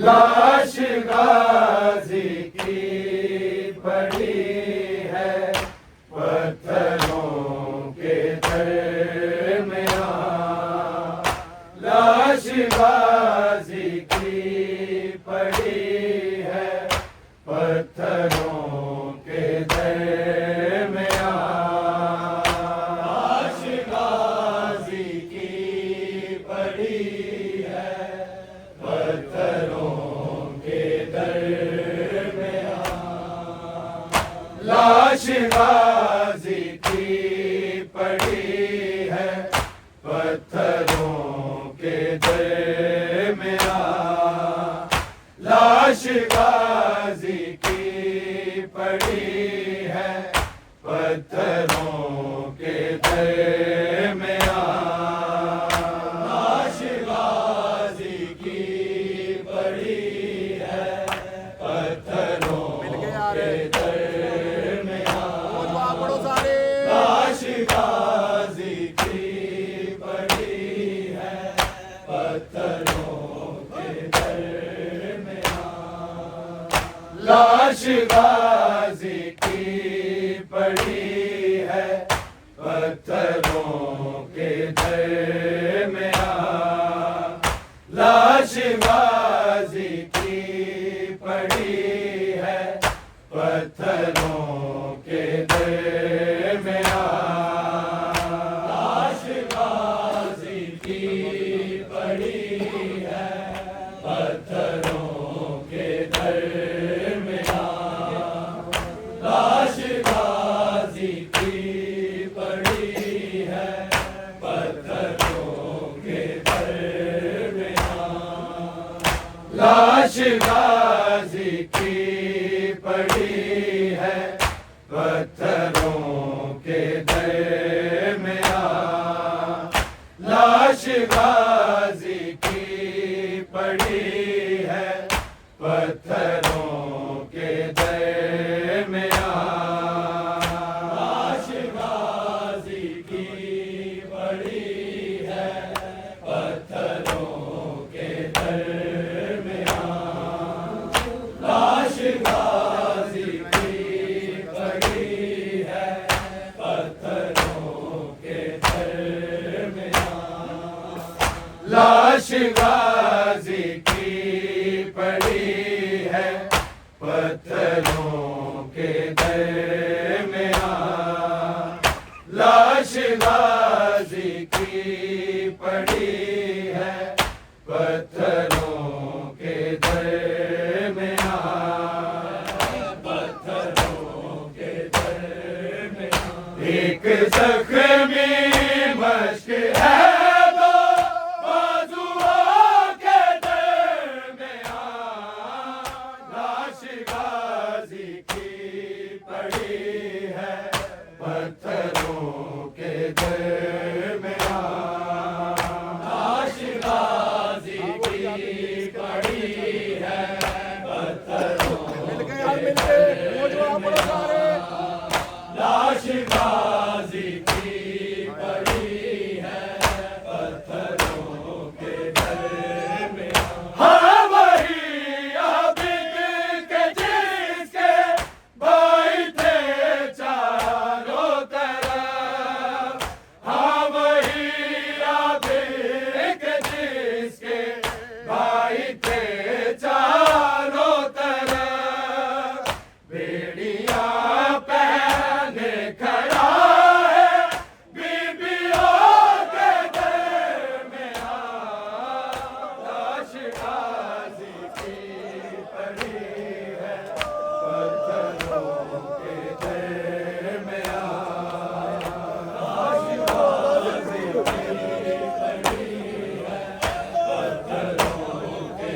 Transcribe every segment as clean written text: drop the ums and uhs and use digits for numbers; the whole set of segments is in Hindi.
लाश गाजी की पड़ी है पत्थरों के दरमियां। लाश गाजी की पड़ी है पत्थरों के दरमियां। लाश गाजी की पड़ी है पत्थरों के दरमियां। लाश गाजी की पड़ी है पत्थरों के दरमियां। लाश गाजी की पड़ी है पत्थरों के दरमियां। लाश गाजी की पड़ी है पत्थरों के दरमियां। लाश गाजी की पड़ी है पत्थरों के दरमियां। लाश गाजी की पड़ी है पत्थरों के दरमियां। लाश गाजी की पड़ी है पत्थरों के दरमियां। लाश गाजी की पड़ी है पत्थरों के दरमियां। लाश गाजी की पड़ी है पत्थरों के दरमियां। लाश गाजी की पड़ी है पत्थरों के दरमियां। लाश गाजी की पड़ी है पत्थरों के दरमियां। लाश गाजी की पड़ी है पत्थरों के दरमियां। लाश गाजी की पड़ी है पत्थरों के दरमियां। लाश गाजी की पड़ी है पत्थरों के दरमियां। लाश गाजी की पड़ी है पत्थरों के दरमियां। पत्थरों के दरमियां। एक जख्मी मश्क है दो बाजुओं के दरमियां। लाश गाजी की पड़ी है पत्थरों के दरमियां। लाश गाजी की पड़ी है पत्थरों के दरमियां। लाश गाजी की पड़ी है पत्थरों के दरमियां। हाँ वही आबिद के जिसके भाई थे चारों तरफ। हाँ वही आबिद के जिसके भाई थे चारों तरफ। बेड़ियां पहने खड़ा है बीबियों के दरमियां। लाश गाजी की पड़ी है पत्थरों के दरमियां। लाश गाजी की पड़ी है पत्थरों के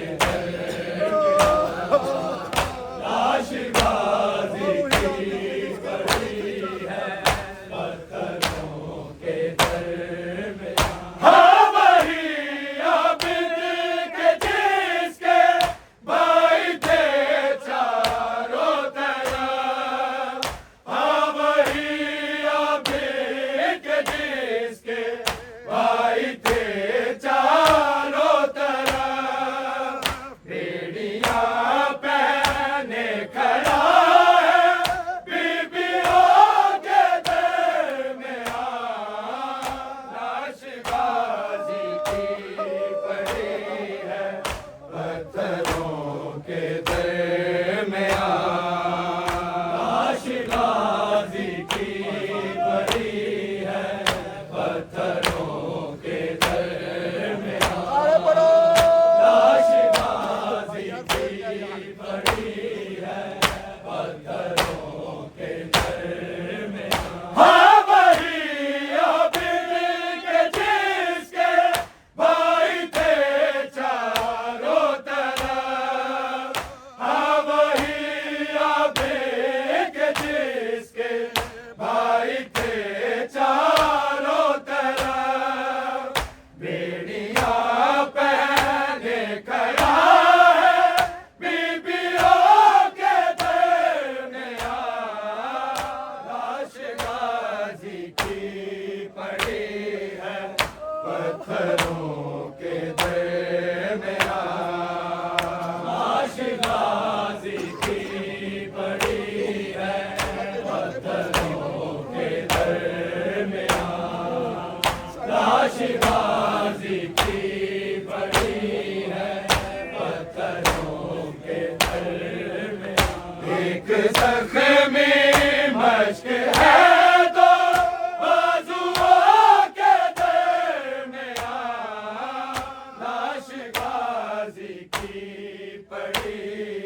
पड़ी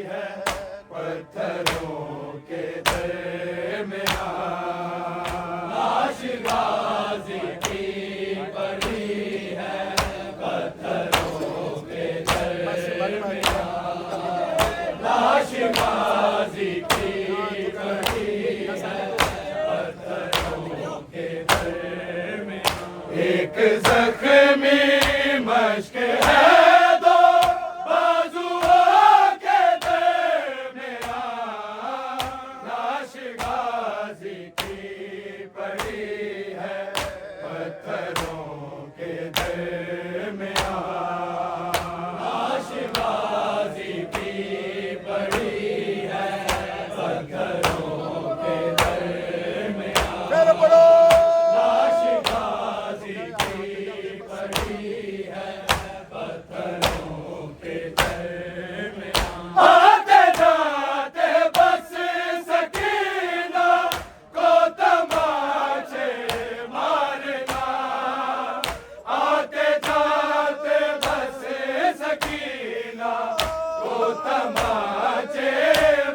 है पत्थरों के दरमियान। लाश गाजी की पड़ी है पत्थरों के दरमियान। लाश गाजी की पड़ी है पत्थरों के दरमियान। एक जख्मी मश्क है दो बाजुओं के दरमियान। लाश गाजी की पड़ी है पत्थरों के दरमियान। लाश गाजी की पड़ी है पत्थरों के दरमियान। लाश गाजी की पड़ी है पत्थरों के दरमियान। आते जाते बस सकीना को तमाचे मारना। आते जाते बस सकीना को तमाचे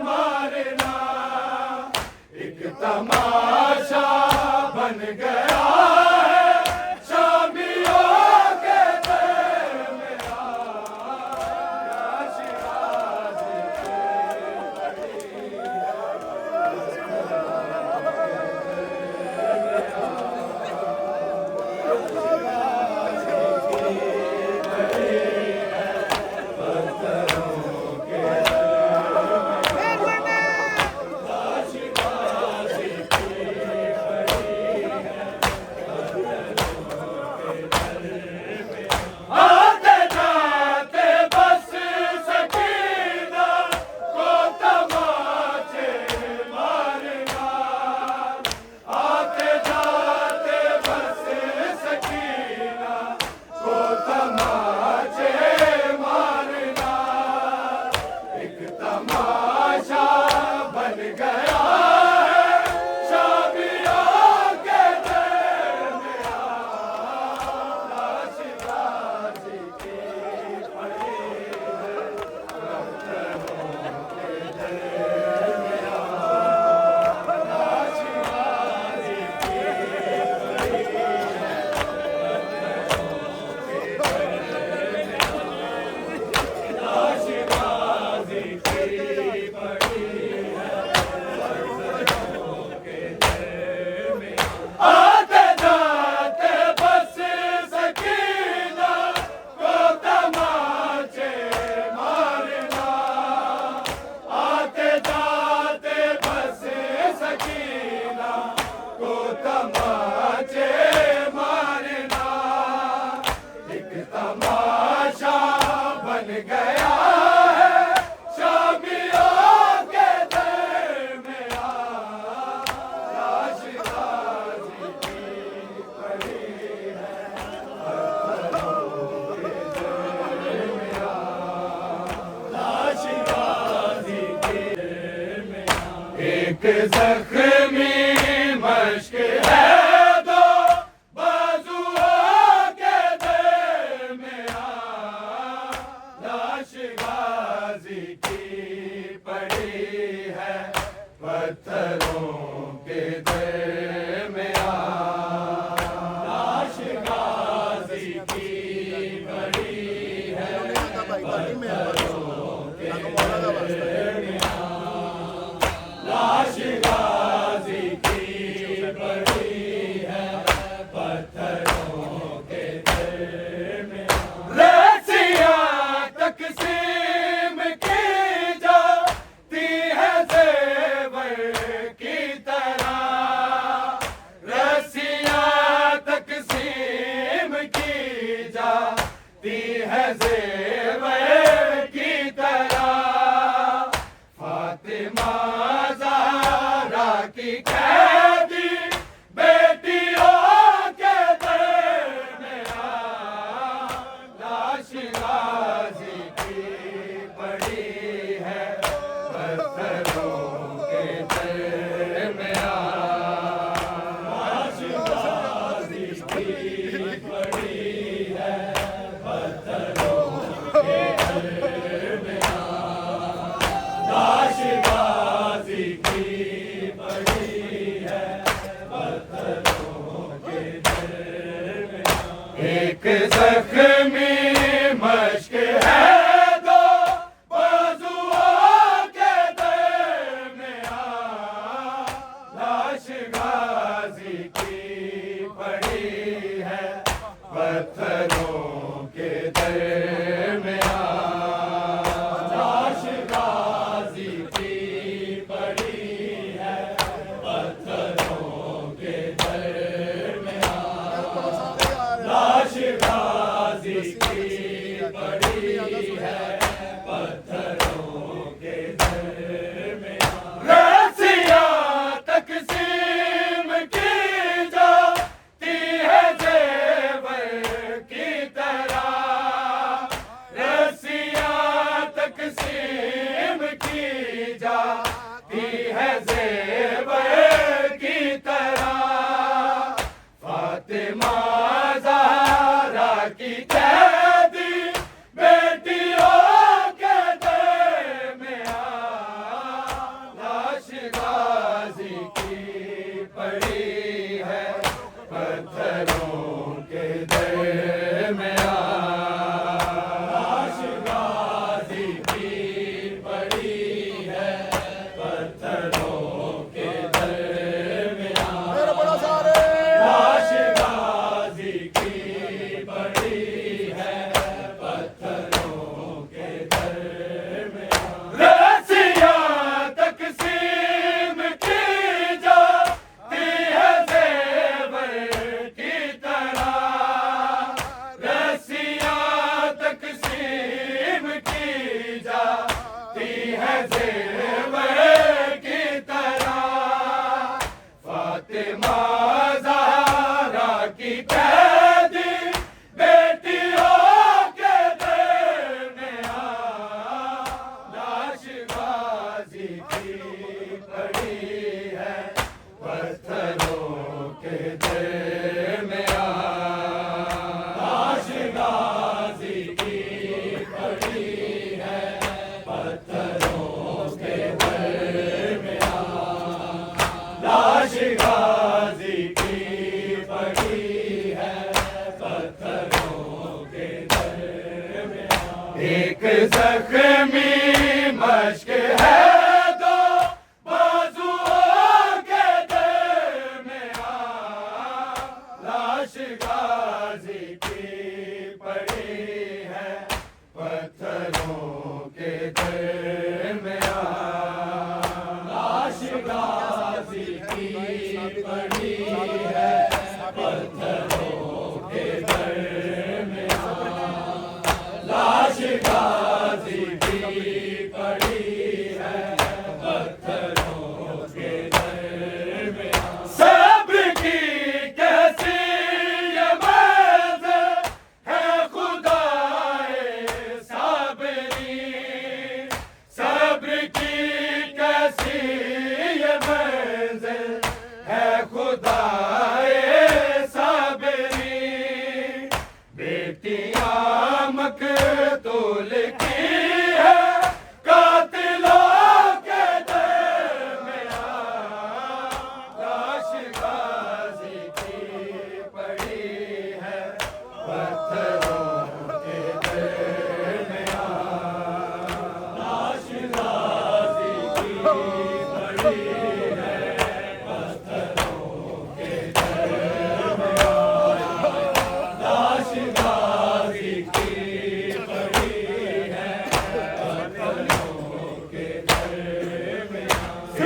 मारना। एक तमाशा बन गया है शामियों के दरमियान। लाश गाजी की पड़ी है पत्थरों के लाश गाजी की पड़ी है आते जाते बस सकीना को तमाचे मारना। आते जाते बस सकीना को तमाचे मारना। एक तमाशा बन गया है शामियों के दरमियान। लाश गाजी की पड़ी है पत्थरों के दरमियान। लाश गाजी की पड़ी है लाश गाजी की पड़ी है पत्थरों के दरमियान। आते जाते बस सकीना को तमाचे मारना। आते जाते बस सकीना को तमाचे मारना। एक तमाशा बन गया है शामियों के दरमियान। लाश गाजी की पड़ी है पत्थरों के दरमियान। लाश गाजी की दरमियान। एक जख्मी मश्क है दो बाजुओं के दरमियान। लाश गाजी की पड़ी है पत्थरों के दरमियान। लाश गाजी की पड़ी है पत्थरों के दरमियान। लाश गाजी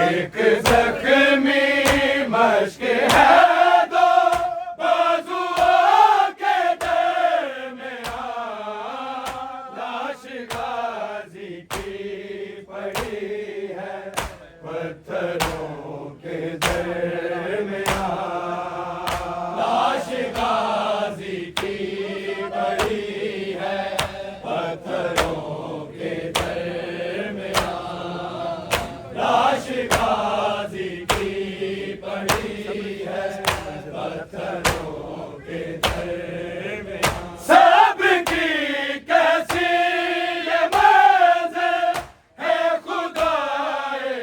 एक जख्मी मश्क है दो बाजुओं के दरमियां, लाश गाजी की पड़ी है पत्थरों के दरमियां, लाश गाजी की पड़ी है पत्थरों के दरमियां, लाश गाजी की पड़ी है पत्थरों के दरमियां। सबकी कैसी ये मंज़िल है खुदाए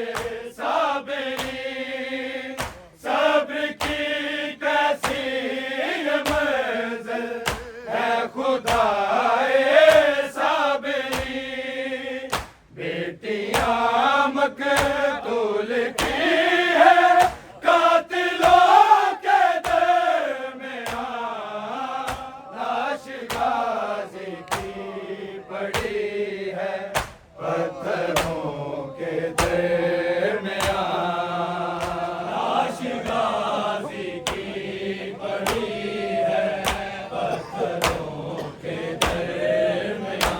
साबिरी, सबकी कैसी ये मंज़िल है खुदाए साबिरी, बेटियां मकतूल की है कातिलों के दरमियां, लाश गाजी की पड़ी है पत्थरों के दरमियां, लाश गाजी की पड़ी है पत्थरों के दरमियां,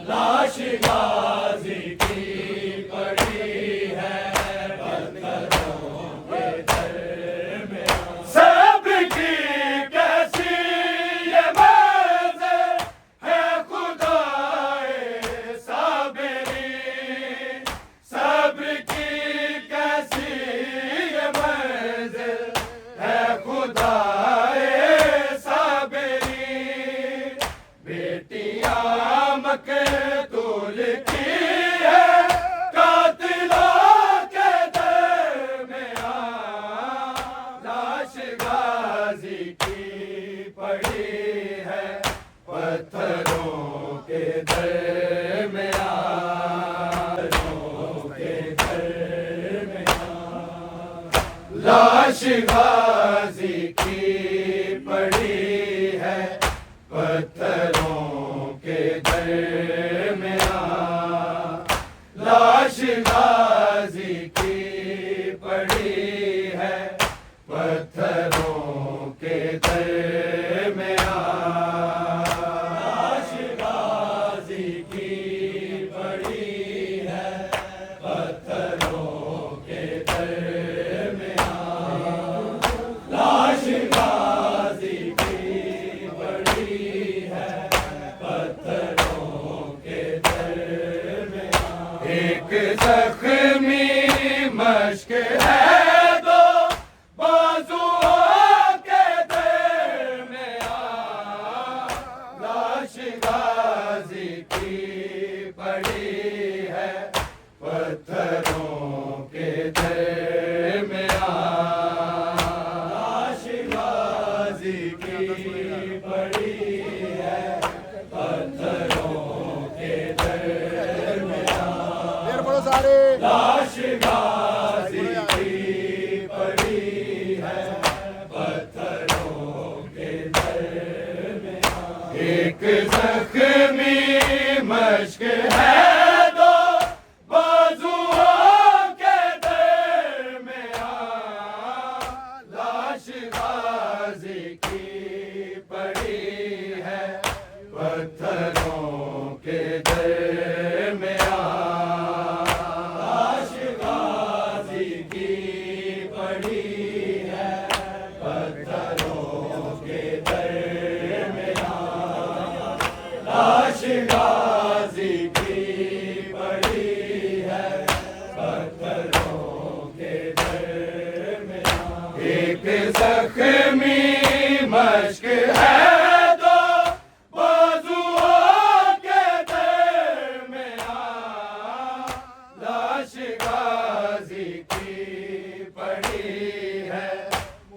लाश गाजी की पड़ी है पत्थरों के दरमियां। सबकी कैसी ये मंज़िल है खुदाए साबिरी, सबकी कैसी ये मंज़िल है खुदाए साबिरी, बेटियां मकतूल की है कातिलों के दरमियां, लाश गाजी की पड़ी है पत्थरों के दरमियां, पत्थरों के दरमियां, लाश गाजी की पड़ी है पत्थरों के दरमियां, लाश गाजी की पड़ी है पत्थरों के दरमियां, लाश गाजी की पड़ी है पत्थरों के दरमियां, लाश गाजी की पड़ी है पत्थरों के दरमियां। एक जख्मी मश्क है दो बाजुओं के दरमियां, लाश गाजी की पड़ी है पत्थरों के दरमियां, लाश गाजी की पड़ी है पत्थरों के दरमियां, लाश गाजी की पड़ी है पत्थरों के दरमियां। एक जख्मी मश्क है दो बाजुओं के दरमियां, लाश गाजी की पड़ी है पत्थरों के दरमियां, लाश गाजी की पड़ी है पत्थरों के दरमियां, लाश गाजी की पड़ी है पत्थरों के दरमियां। एक जख्मी मश्क है दो बाजुओं के दरमियां, लाश गाजी की पड़ी है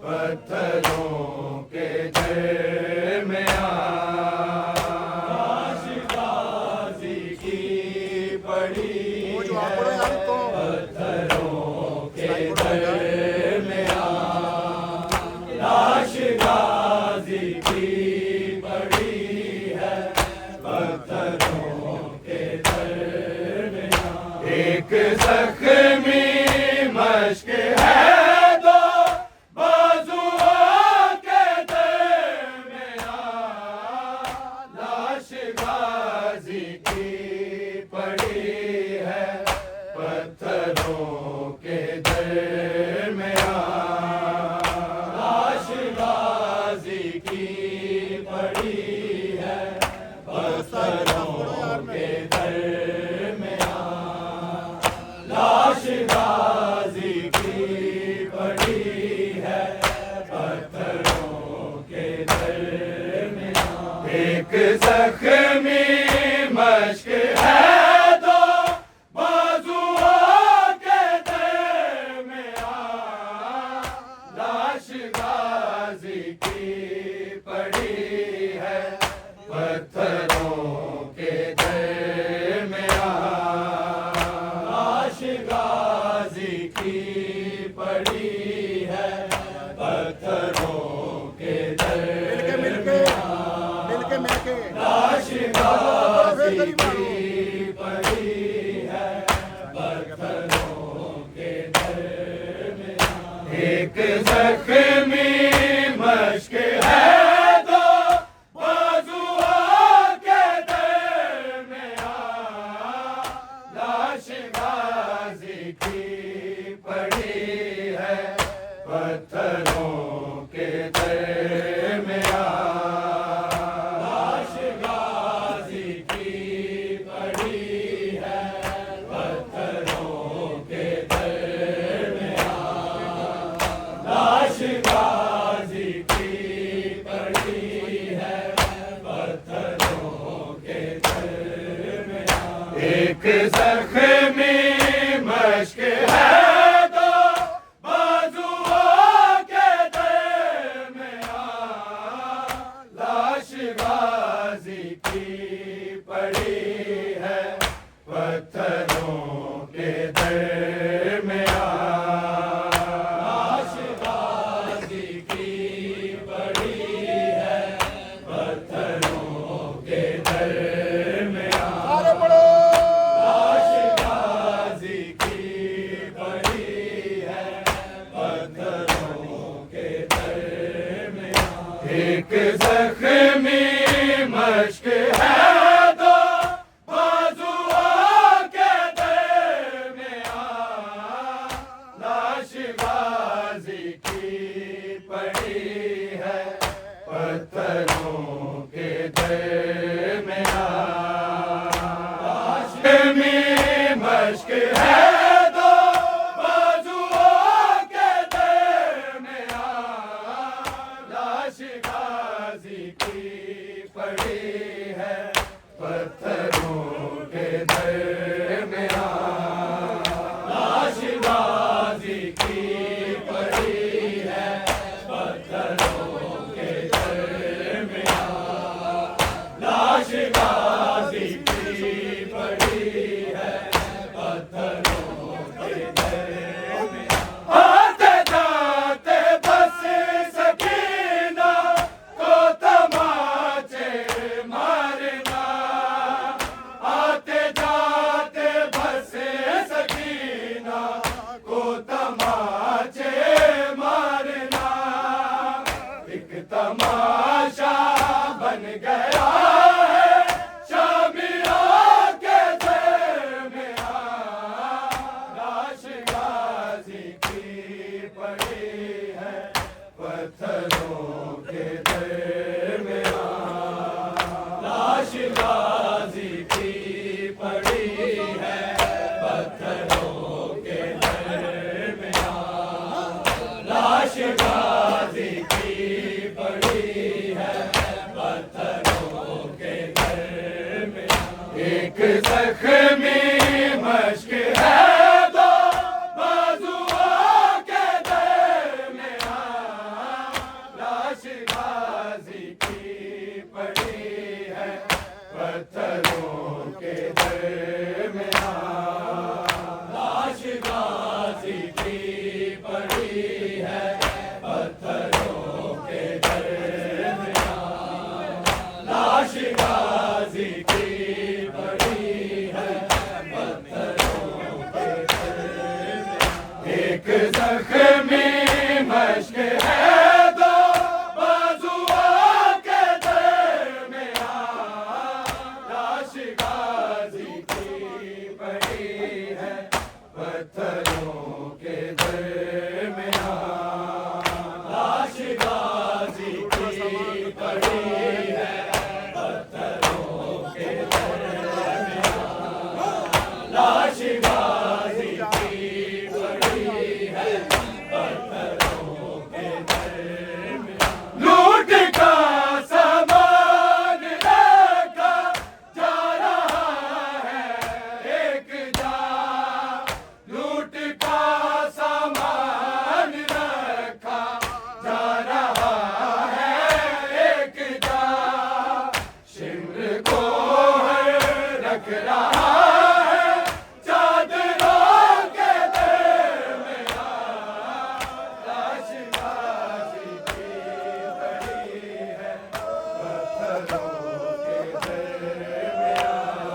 पत्थरों के दरमियां, लाश गाजी की पड़ी है पत्थरों के दरमियां, लाश गाजी की पड़ी है पत्थरों के दरमियां। एक जख्मी की पड़ी है पत्थरों के दरमियान। एक जख्मी मश्क है तो बाजुओं के दरमियान। लाश गाजी की पड़ी है पत्थरों के दरमियान। लाश गाजी की पड़ी है पत्थरों के दरमियान। लाश गाजी की पड़ी है पत्थरों के दरमियान। एक जख्मी मश्क है तो बाजुओं के दरमियान। लाश गाजी की पड़ी है पत्थरों के दरमियान। लाश गाजी की पड़ी है पत्थरों के दरमियान। लाश गाजी की पड़ी है पत्थरों के दरमियान। एक जख्मी मश्क है तो बाजुओं के दरमियान। लाश गाजी की पड़ी है पत्थरों के दरमियान। लाश में मश्क है तो बाजुओं के दरमियान। लाश गाजी की पड़ी है पत्थरों के दरमियान। लाश गाजी की पड़ी है पत्थरों के दरमियान। लाश गाजी की पड़ी है पत्थरों के दरमियान। आते जाते बस सकीना को तमाचे मारना। आते जाते बस सकीना को तमाचे मारना। एक तमाशा बन गया है शामियों के दरमियान। लाश गाजी की पड़ी है पत्थरों के दरमियान। लाश गाजी की पड़ी है पत्थरों के दरमियान। लाश गाजी की पड़ी है पत्थरों के दरमियान। एक जख्मी मश्क है तो बाजुओं के दरमियान। लाश गाजी की पड़ी है पत्थरों के दरमियान। लाश गाजी की पड़ी है पत्थरों के दरमियान। लाश गाजी की पड़ी है पत्थरों के दरमियान। एक जख्मी मश्क है तो बाजुओं के दरमियान। लाश गाजी की पड़ी है पत्थरों के दरमियान। लाश गाजी की पड़ी है पत्थरों के दरमियान। लाश गाजी की पड़ी है पत्थरों के दरमियान। लूट का सामान रखा जा रहा है एक जा। लूट का सामान रखा जा रहा है एक जा। शिमर को रख रहा है चादरों के दरमियान। लाश गाजी की पड़ी है पत्थरों के दरमियान।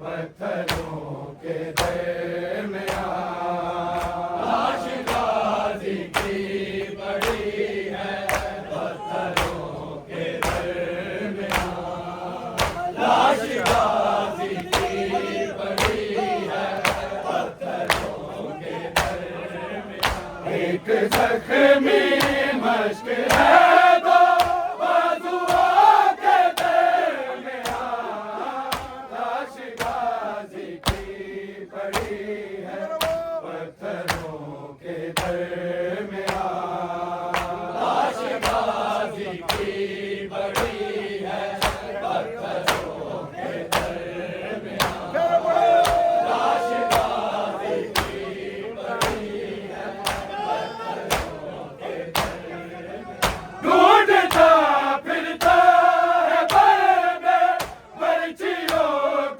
पत्थरों के दरमियान लाश गाजी की पड़ी है, पत्थरों के दरमियान लाश गाजी की पड़ी है, पत्थरों के दरमियान। एक जख्मी मश्क है दो बाजुओं के दरमियान लाश गाजी की पड़ी है, पत्थरों के दरमियान लाश गाजी की पड़ी है, पत्थरों के दरमियान लाश गाजी की पड़ी है, पत्थरों के दरमियान। ढूंढता फिरता है बर में पर्चियों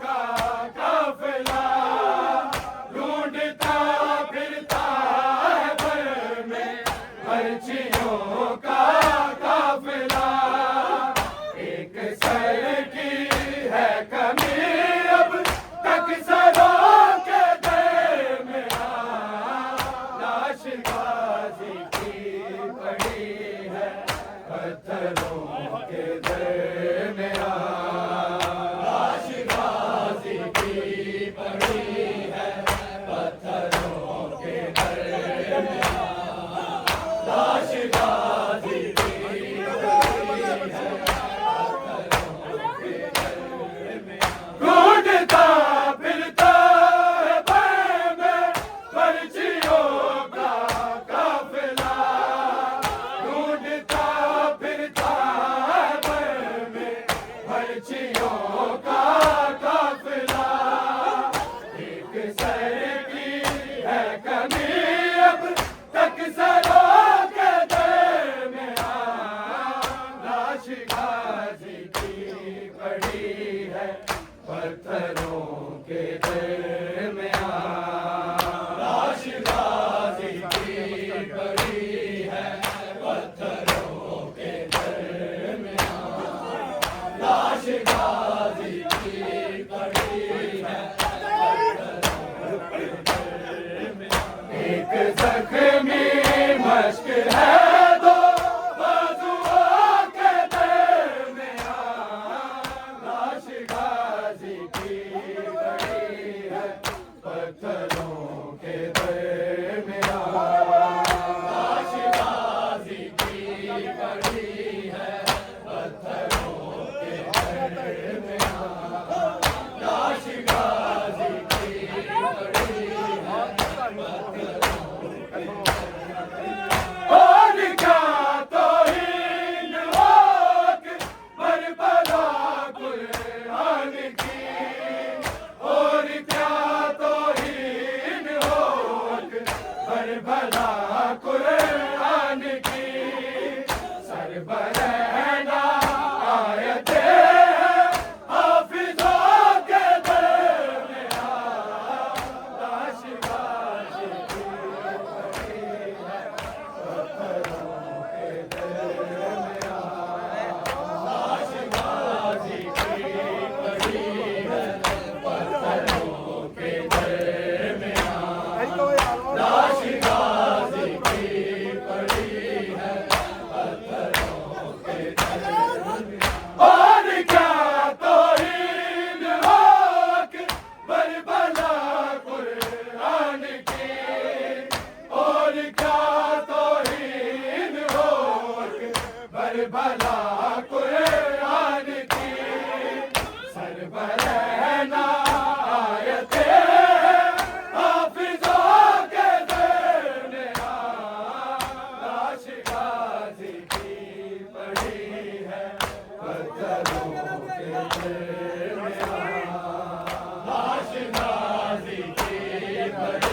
का काफिला, ढूंढता फिरता है बर में पर्चियों का काफिला। एक सर की है कमी अब तक सरों के दरमियान लाश गाजी की पड़ी है, पत्थरों के दरमियान लाश गाजी की पड़ी है, पत्थरों के दरमियान लाश गाजी की पड़ी है, पत्थरों के दरमियान। ढूंढता फिरता है बर में पर्चियों का काफिला, ढूंढता फिरता है बर में पर्चियों का काफिला। एक सर की है कमी अब तक सरों के दरमियान लाश गाजी की पड़ी है, पत्थरों के दरमियान लाश गाजी की पड़ी है, पत्थरों के दरमियान लाश गाजी की पड़ी है, पत्थरों के दरमियान। एक जख्मी मश्क है दो बाजुओं के दरमियान लाश गाजी की पड़ी है, पत्थरों के दरमियान लाश गाजी की पड़ी है, पत्थरों के दरमियान लाश गाजी की पड़ी है, और क्या तौहीन होक बरबला कुरान की, और क्या तौहीन होक बरबला कुरान की। सरबरहना आयते हैं हाफिजों के दरमियान लाश गाजी की पड़ी है, पत्थरों के दरमियान लाश गाजी की पड़ी है, पत्थरों के दरमियान लाश गाजी की पड़ी है, पत्थरों के दरमियान। और क्या तौहीन होक बरबला कुरान की, और क्या तौहीन होक बरबला कुरान की। सरबरहना आयते हैं हाफिजों के दरमियान लाश गाजी की पड़ी है, पत्थरों के दरमियान लाश गाजी की पड़ी